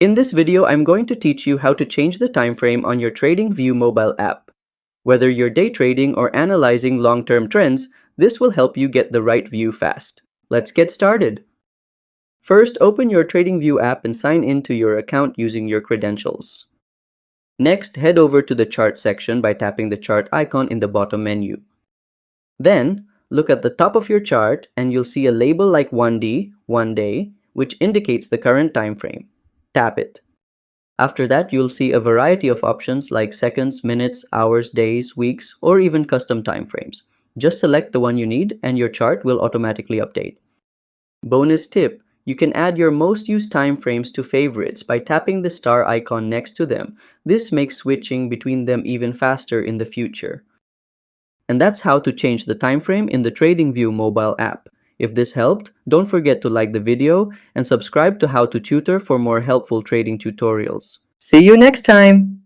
In this video, I'm going to teach you how to change the time frame on your TradingView mobile app. Whether you're day trading or analyzing long-term trends, this will help you get the right view fast. Let's get started. First, open your TradingView app and sign in to your account using your credentials. Next, head over to the chart section by tapping the chart icon in the bottom menu. Then, look at the top of your chart and you'll see a label like 1D, 1 day, which indicates the current time frame. Tap it. After that, you'll see a variety of options like seconds, minutes, hours, days, weeks, or even custom timeframes. Just select the one you need and your chart will automatically update. Bonus tip: you can add your most used timeframes to favorites by tapping the star icon next to them. This makes switching between them even faster in the future. And that's how to change the time frame in the TradingView mobile app. If this helped, don't forget to like the video and subscribe to How to Tutor for more helpful trading tutorials. See you next time!